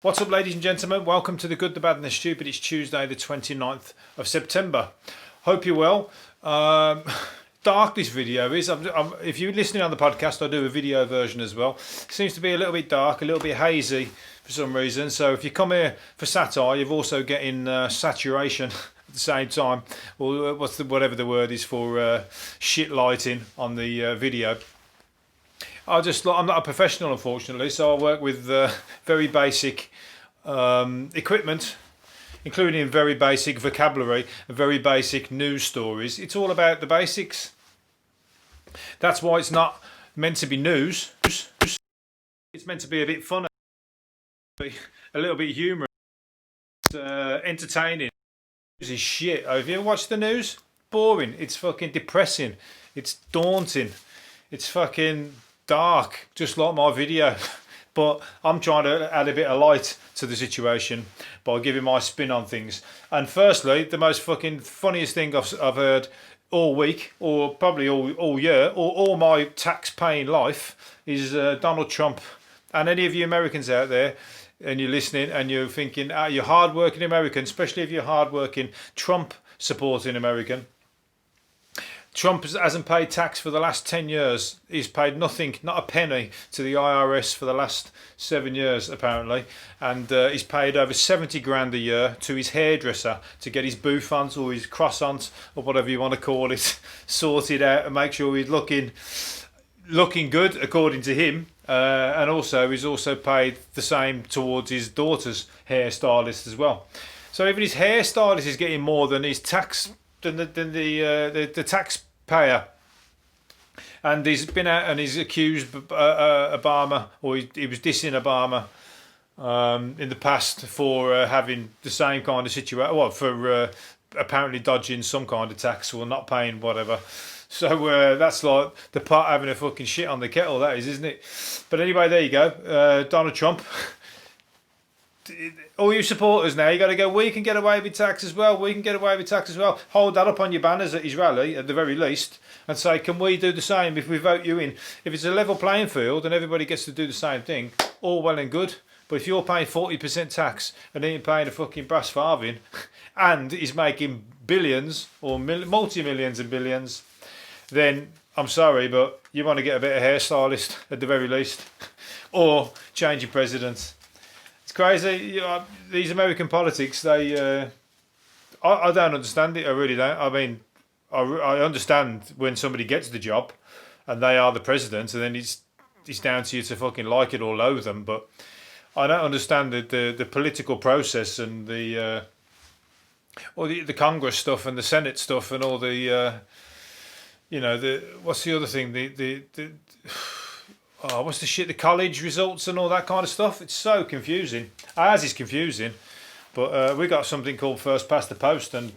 What's up, ladies and gentlemen? Welcome to the Good, the Bad and the Stupid. It's Tuesday the 29th of September. Hope you're well. Dark this video is. If you're listening on the podcast, I do a video version as well. It seems to be a little bit dark, a little bit hazy for some reason. So if you come here for satire, you're also getting saturation at the same time. Or whatever the word is for shit lighting on the video. I'm not a professional, unfortunately, so I work with very basic equipment, including very basic vocabulary and very basic news stories. It's all about the basics. That's why it's not meant to be news. It's meant to be a bit funny, a little bit humorous, entertaining. This is shit. Have you ever watched the news? Boring. It's fucking depressing. It's daunting. It's fucking dark, just like my video. But I'm trying to add a bit of light to the situation by giving my spin on things. And firstly, the most fucking funniest thing I've heard all week, or probably all year, or all my tax-paying life, is Donald Trump. And any of you Americans out there, and you're listening and you're thinking, you're hard-working American, especially if you're hard-working Trump-supporting American. Trump hasn't paid tax for the last 10 years. He's paid nothing, not a penny, to the IRS for the last 7 years, apparently. And he's paid over 70 grand a year to his hairdresser to get his bouffants or his croissants, or whatever you want to call it, sorted out and make sure he's looking good, according to him. And also, he's also paid the same towards his daughter's hairstylist as well. So even his hairstylist is getting more than his tax, than the taxpayer. And he's been out and he's accused Obama, or he was dissing Obama in the past for having the same kind of situation, well, for apparently dodging some kind of tax or not paying whatever. So that's like the pot having a fucking shit on the kettle, that is, isn't it? But anyway, there you go. Donald Trump. All you supporters now, you got to go, we can get away with tax as well, we can get away with tax as well. Hold that up on your banners at his rally, at the very least, and say, can we do the same if we vote you in? If it's a level playing field and everybody gets to do the same thing, all well and good. But if you're paying 40% tax and he ain't paying a fucking brass farthing, and he's making billions or multi-millions and billions, then I'm sorry, but you want to get a better hairstylist at the very least, or change your president. It's crazy. These American politics, I don't understand it. I really don't. I mean, I understand when somebody gets the job and they are the president, and then it's down to you to fucking like it or loathe them. But I don't understand the political process and the Congress stuff and the Senate stuff and all the what's the other thing, what's the shit, the college results and all that kind of stuff. It's so confusing. Ours is confusing, but we got something called first past the post, and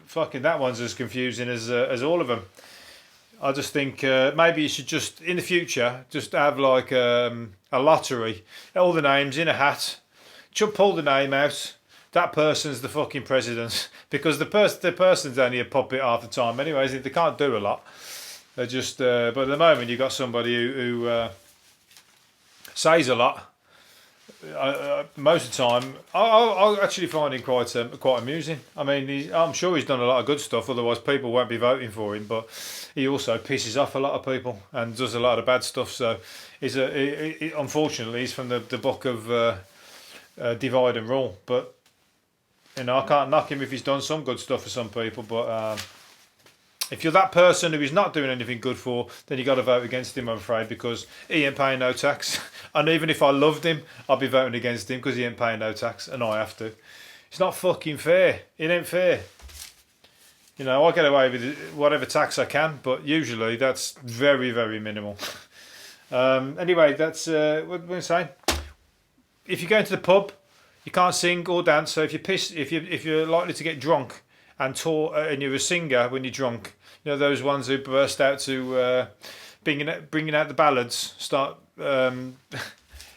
fucking that one's as confusing as all of them. I just think maybe you should just, in the future, just have like a lottery, all the names in a hat, pull the name out, that person's the fucking president, because the person's only a puppet half the time anyways. They can't do a lot. They're just but at the moment you've got somebody who says a lot. Most of the time, I actually find him quite amusing. I mean, I'm sure he's done a lot of good stuff, otherwise people won't be voting for him. But he also pisses off a lot of people and does a lot of bad stuff. So unfortunately, he's from the book of divide and rule. But I can't knock him if he's done some good stuff for some people. But if you're that person who is not doing anything good for, then you got to vote against him, I'm afraid, because he ain't paying no tax. And even if I loved him, I'd be voting against him because he ain't paying no tax, and I have to. It's not fucking fair. It ain't fair. I get away with whatever tax I can, but usually that's very, very minimal. Anyway, that's what we're saying. If you go into the pub, you can't sing or dance. So if you're likely to get drunk and you're a singer when you're drunk, those ones who burst out to bringing out the ballads, start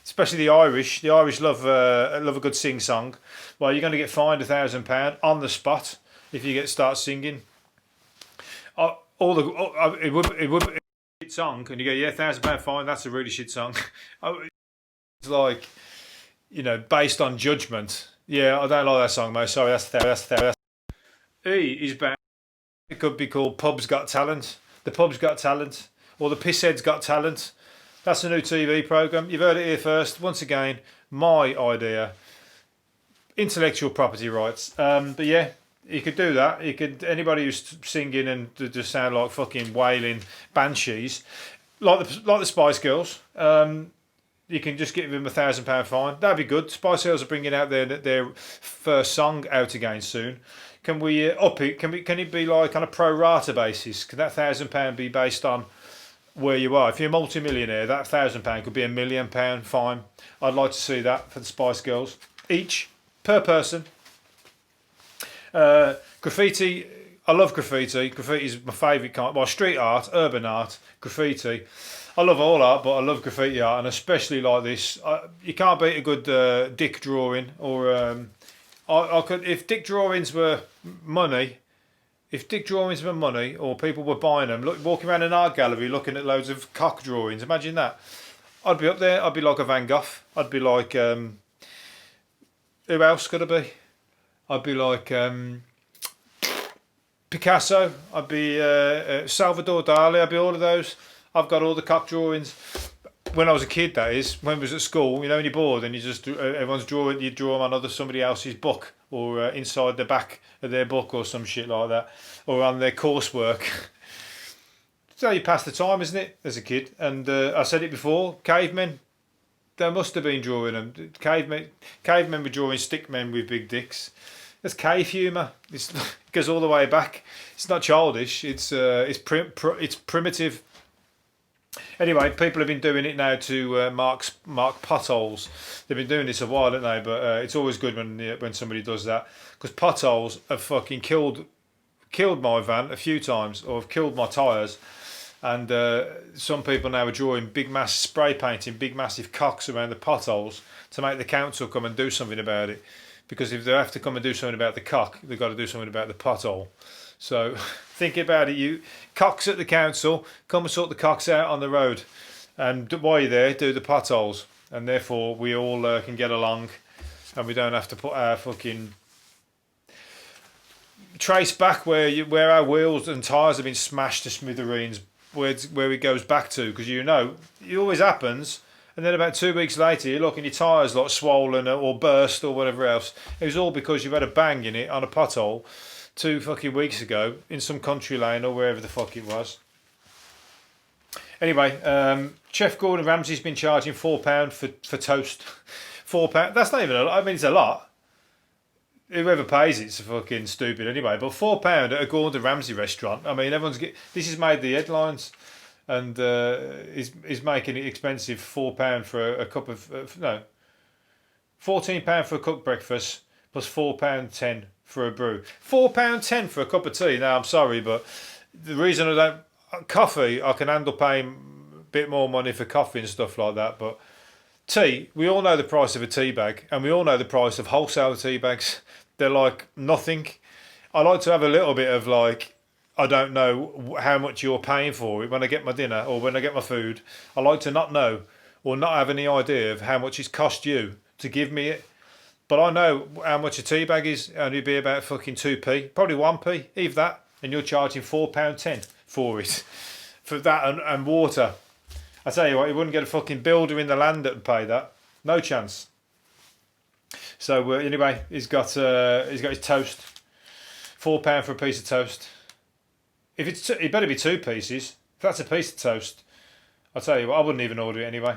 especially the Irish. The Irish love a good sing song. Well, you're going to get fined £1,000 on the spot if you start singing. It would be a shit song, and you go, yeah, £1,000 fine. That's a really shit song. It's like you know, based on judgment. Yeah, I don't like that song, mate. Sorry, that's E is back. It could be called Pub's Got Talent. The Pub's Got Talent. Or the Pisshead's Got Talent. That's a new TV programme. You've heard it here first. Once again, my idea. Intellectual property rights. But yeah, you could do that. You could, anybody who's singing and just sound like fucking wailing banshees, like the Spice Girls. You can just give them £1,000 fine. That'd be good. Spice Girls are bringing out their first song out again soon. Can we up it? Can it be like on a pro rata basis? Can that £1,000 be based on where you are? If you're a multi-millionaire, that £1,000 could be £1 million fine. I'd like to see that for the Spice Girls. Each, per person. Graffiti. I love graffiti. Graffiti is my favourite kind. Well, street art, urban art, graffiti. I love all art, but I love graffiti art, and especially like this. You can't beat a good dick drawing. Or I could, if dick drawings were money. If dick drawings were money, or people were buying them, walking around an art gallery looking at loads of cock drawings. Imagine that. I'd be up there. I'd be like a Van Gogh. I'd be like who else could I be? I'd be like Picasso. I'd be Salvador Dali. I'd be all of those. I've got all the cock drawings. When I was a kid, that is, when I was at school, you know, when you're bored and you just everyone's drawing, you draw them on somebody else's book, or inside the back of their book, or some shit like that, or on their coursework. So you pass the time, isn't it, as a kid? And I said it before, cavemen, they must have been drawing them. Cavemen were drawing stick men with big dicks. That's cave humour. It goes all the way back. It's not childish. It's primitive. Anyway, people have been doing it now to mark potholes. They've been doing this a while, haven't they? But it's always good when somebody does that, because potholes have fucking killed my van a few times, or have killed my tyres. And some people now are drawing spray painting big massive cocks around the potholes to make the council come and do something about it. Because if they have to come and do something about the cock, they've got to do something about the pothole. So think about it, you cocks at the council, come and sort the cocks out on the road, and while you're there, do the potholes, and therefore we all can get along, and we don't have to put our fucking trace back where our wheels and tyres have been smashed to smithereens, where it goes back to, because you know it always happens. And then about 2 weeks later, you look and your tyres like swollen or burst or whatever else. It was all because you've had a bang in it on a pothole 2 fucking weeks ago in some country lane or wherever the fuck it was. Anyway, Chef Gordon Ramsay's been charging £4 for toast. £4. That's not even a lot. I mean, it's a lot. Whoever pays it's fucking stupid anyway. But £4 at a Gordon Ramsay restaurant. I mean, this has made the headlines. And is making it expensive. £4 for a cup of £14 for a cooked breakfast, plus £4.10 for a brew. £4.10 for a cup of tea. Now I'm sorry, but the reason coffee, I can handle paying a bit more money for coffee and stuff like that. But tea, we all know the price of a tea bag, and we all know the price of wholesale tea bags. They're like nothing. I like to have a little bit of like, I don't know how much you're paying for it when I get my dinner or when I get my food. I like to not know or not have any idea of how much it's cost you to give me it. But I know how much a tea bag is, and it'd be about fucking 2p, probably 1p, if that, and you're charging £4.10 for it, for that and water. I tell you what, you wouldn't get a fucking builder in the land that would pay that. No chance. So anyway, he's got his toast. £4 for a piece of toast. If it's it better be 2 pieces. If that's a piece of toast, I'll tell you what, I wouldn't even order it anyway.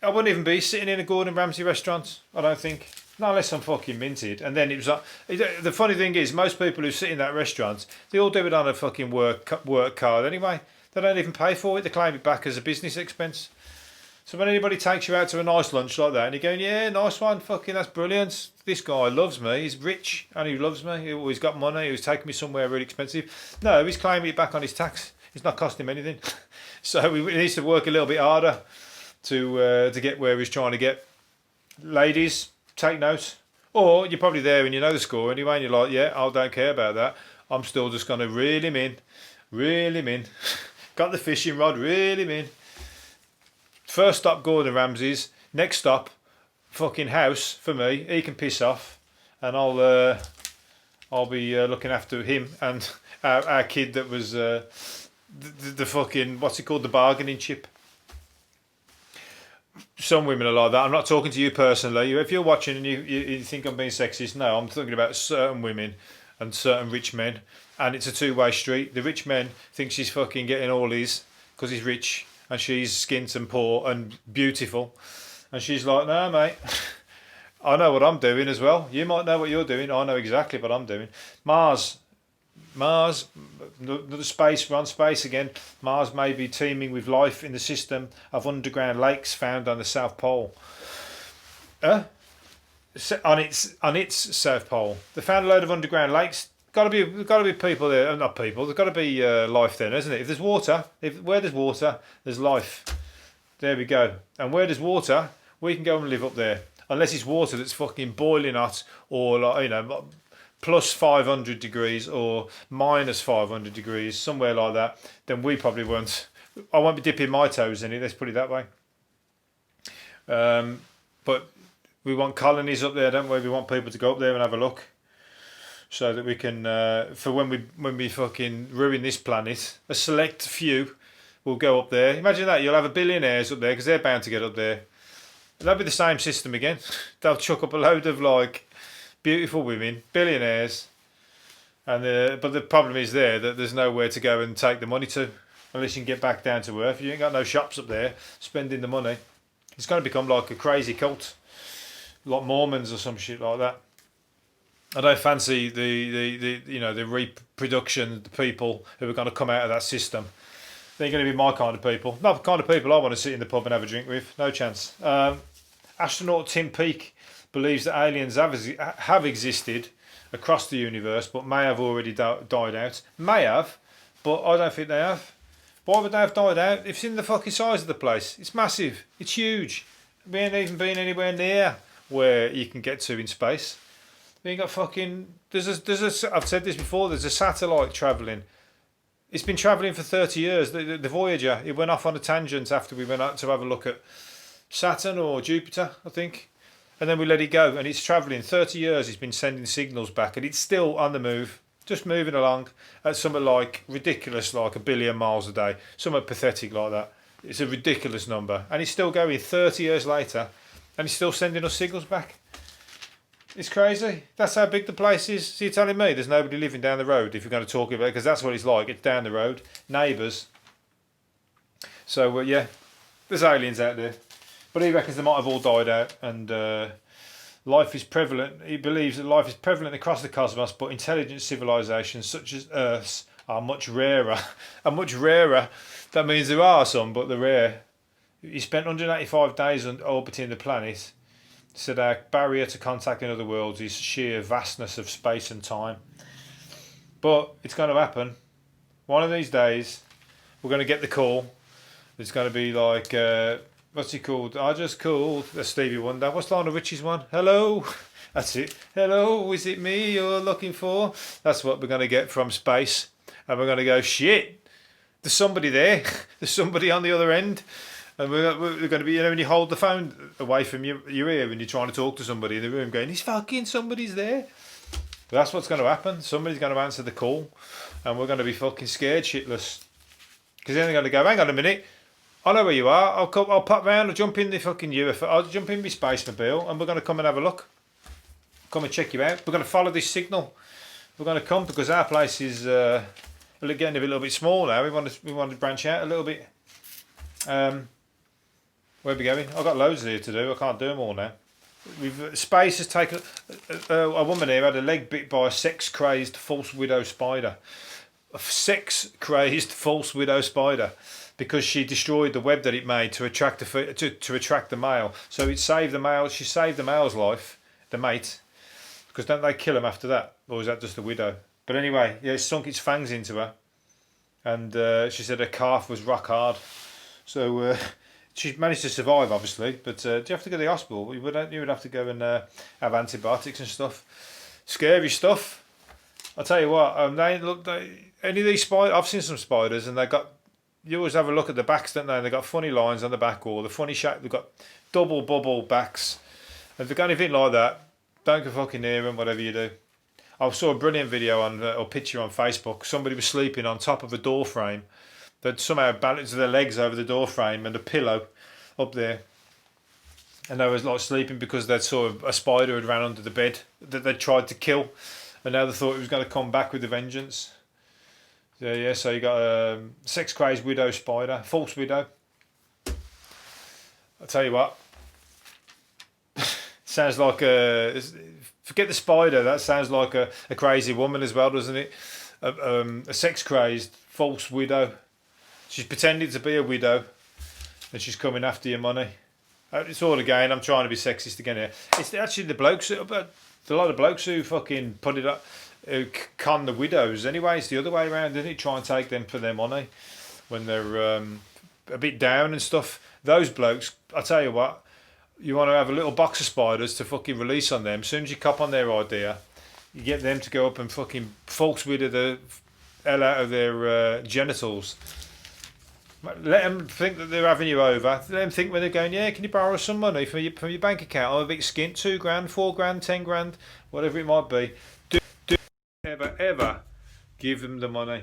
I wouldn't even be sitting in a Gordon Ramsay restaurant, I don't think. Not unless I'm fucking minted. And then it was like, the funny thing is, most people who sit in that restaurant, they all do it on a fucking work card anyway. They don't even pay for it. They claim it back as a business expense. So when anybody takes you out to a nice lunch like that, and you're going, yeah, nice one, fucking, that's brilliant. This guy loves me. He's rich and he loves me. He's got money. He's taking me somewhere really expensive. No, he's claiming it back on his tax. It's not costing him anything. So he needs to work a little bit harder to get where he's trying to get. Ladies, take note. Or you're probably there and you know the score anyway, and you're like, yeah, I don't care about that. I'm still just going to reel him in. Got the fishing rod, reel him in. First stop, Gordon Ramsay's. Next stop, fucking house for me. He can piss off, and I'll be looking after him and our kid that was the fucking, what's it called, the bargaining chip. Some women are like that. I'm not talking to you personally. If you're watching and you think I'm being sexist, no, I'm talking about certain women and certain rich men, and it's a two-way street. The rich men think she's fucking getting all his because he's rich, and she's skint and poor and beautiful, and she's like, no, mate, I know what I'm doing as well. You might know what you're doing. I know exactly what I'm doing. Mars, another space, we're on space again. Mars may be teeming with life in the system of underground lakes found on the South Pole. On its South Pole, they found a load of underground lakes. Got to be people there. Not people. There's got to be life there, isn't it? If there's water, where there's water, there's life. There we go. And where there's water, we can go and live up there. Unless it's water that's fucking boiling hot, or like, you know, plus 500 degrees or minus 500 degrees, somewhere like that, then we probably won't. I won't be dipping my toes in it, let's put it that way. But we want colonies up there, don't we? We want people to go up there and have a look, so that we can, for when we fucking ruin this planet, a select few will go up there. Imagine that, you'll have a billionaires up there, because they're bound to get up there. That'll be the same system again. They'll chuck up a load of like beautiful women, billionaires, and but the problem is there that there's nowhere to go and take the money to, unless you can get back down to earth. You ain't got no shops up there spending the money. It's going to become like a crazy cult, like Mormons or some shit like that. I don't fancy the reproduction, the people who are going to come out of that system. They're going to be my kind of people. Not the kind of people I want to sit in the pub and have a drink with. No chance. Astronaut Tim Peake believes that aliens have existed across the universe, but may have already died out. May have, but I don't think they have. Why would they have died out? It's in the fucking size of the place. It's massive. It's huge. We ain't even been anywhere near where you can get to in space. You got fucking. I've said this before. There's a satellite travelling. It's been travelling for 30 years. The Voyager, it went off on a tangent after we went out to have a look at Saturn or Jupiter, I think. And then we let it go. And it's travelling 30 years. It's been sending signals back. And it's still on the move. Just moving along at something like ridiculous, like 1 billion miles a day. Something pathetic like that. It's a ridiculous number. And it's still going 30 years later. And it's still sending us signals back. It's crazy. That's how big the place is. So you're telling me there's nobody living down the road if you're going to talk about it, because that's what it's like. It's down the road. Neighbours. So, yeah, there's aliens out there. But he reckons they might have all died out, and life is prevalent. He believes that life is prevalent across the cosmos, but intelligent civilizations such as Earth's are much rarer. And much rarer, that means there are some, but they're rare. He spent 185 days orbiting the planet. Said our barrier to contact in other worlds is sheer vastness of space and time. But it's going to happen. One of these days, we're going to get the call. It's going to be like, what's he called? I just called. That's Stevie Wonder. What's Lionel Richie's one? Hello. That's it. Hello, is it me you're looking for? That's what we're going to get from space. And we're going to go, shit, there's somebody there. There's somebody on the other end. And we're going to be, when you hold the phone away from your ear when you're trying to talk to somebody in the room going, somebody's there. But that's what's going to happen. Somebody's going to answer the call, and we're going to be fucking scared shitless. Because then they're going to go, hang on a minute, I know where you are, I'll pop round, I'll jump in the fucking UFO, I'll jump in my Spacemobile, and we're going to come and have a look. Come and check you out. We're going to follow this signal. We're going to come, because our place is getting a little bit small now. We want to branch out a little bit. Where are we going? I've got loads here to do. I can't do them all now. Space has taken... a woman here had a leg bit by a sex-crazed false widow spider. A sex-crazed false widow spider. Because she destroyed the web that it made to attract the male. So it saved the male. She saved the male's life, the mate. Because don't they kill him after that? Or is that just the widow? But anyway, yeah, it sunk its fangs into her. And she said her calf was rock hard. So... she managed to survive, obviously, but do you have to go to the hospital? You would have to go and have antibiotics and stuff. Scary stuff. I'll tell you what, any of these spiders, I've seen some spiders, and you always have a look at the backs, don't they? And they've got funny lines on the back, or the funny shape, they've got double bubble backs. If they've got anything like that, don't go fucking near them, whatever you do. I saw a brilliant video or picture on Facebook. Somebody was sleeping on top of a door frame. They'd somehow balanced their legs over the door frame and a pillow up there. And they was like sleeping because they'd saw a spider had ran under the bed that they'd tried to kill. And now they thought it was going to come back with a vengeance. So yeah, so you got a sex-crazed widow spider, false widow. I'll tell you what. Sounds like a... Forget the spider, that sounds like a crazy woman as well, doesn't it? A sex-crazed false widow. She's pretending to be a widow and she's coming after your money. It's all again, I'm trying to be sexist again here. It's actually the blokes, a lot of blokes who fucking put it up, who con the widows anyway. It's the other way around, isn't it? Try and take them for their money when they're a bit down and stuff. Those blokes, I tell you what, you want to have a little box of spiders to fucking release on them. As soon as you cop on their idea, you get them to go up and fucking false widow the hell out of their genitals. Let them think that they're having you over. Let them think when they're going, yeah, can you borrow some money from your bank account? I'm a bit skint, 2 grand, 4 grand, 10 grand, whatever it might be. Do ever give them the money.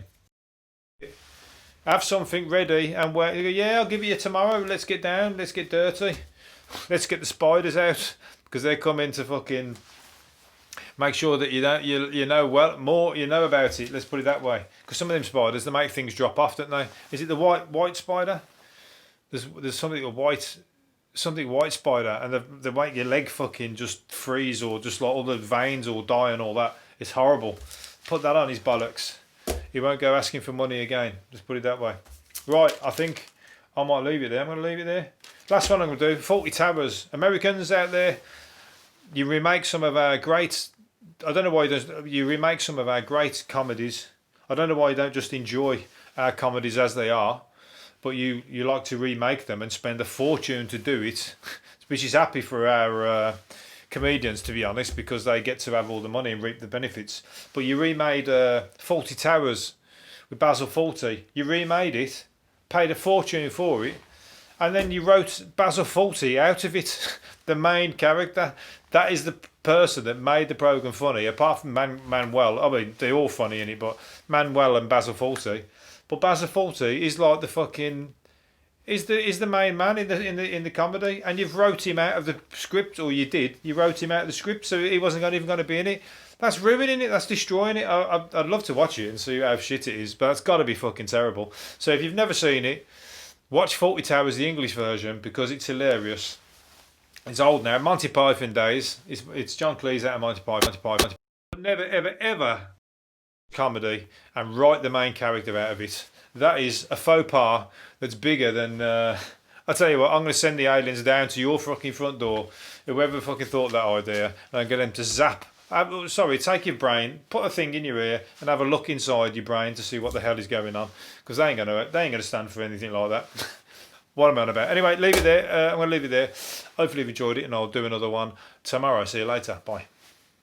Have something ready and wait. Yeah, I'll give it you tomorrow. Let's get down. Let's get dirty. Let's get the spiders out because they're coming to fucking make sure that you know well more you know about it. Let's put it that way. Because some of them spiders, they make things drop off, don't they? Is it the white spider? There's something white spider, and they make your leg fucking just freeze or just like all the veins all die and all that. It's horrible. Put that on his bollocks. He won't go asking for money again. Just put it that way. Right, I think I might leave it there. I'm going to leave it there. Last one I'm going to do. Fawlty Towers. Americans out there, you remake some of our great... I don't know why you remake some of our great comedies. I don't know why you don't just enjoy our comedies as they are, but you like to remake them and spend a fortune to do it, which is happy for our comedians, to be honest, because they get to have all the money and reap the benefits. But you remade Fawlty Towers with Basil Fawlty. You remade it, paid a fortune for it, and then you wrote Basil Fawlty out of it, the main character. That is the person that made the programme funny, apart from Manuel. I mean, they're all funny in it, but Manuel and Basil Fawlty. But Basil Fawlty is like the fucking... is the main man in the comedy, and you've wrote him out of the script, or you did. You wrote him out of the script, so he wasn't even going to be in it. That's ruining it. That's destroying it. I'd love to watch it and see how shit it is, but it's got to be fucking terrible. So if you've never seen it, watch Fawlty Towers, the English version, because it's hilarious. It's old now, Monty Python days. It's John Cleese out of Monty Python. Never, ever, ever comedy and write the main character out of it. That is a faux pas that's bigger than... I'll tell you what, I'm going to send the aliens down to your fucking front door, whoever fucking thought that idea, and get them to zap... take your brain, put a thing in your ear, and have a look inside your brain to see what the hell is going on, because they ain't gonna stand for anything like that. What am I on about? Anyway, leave it there. I'm going to leave it there. Hopefully you've enjoyed it, and I'll do another one tomorrow. See you later. Bye.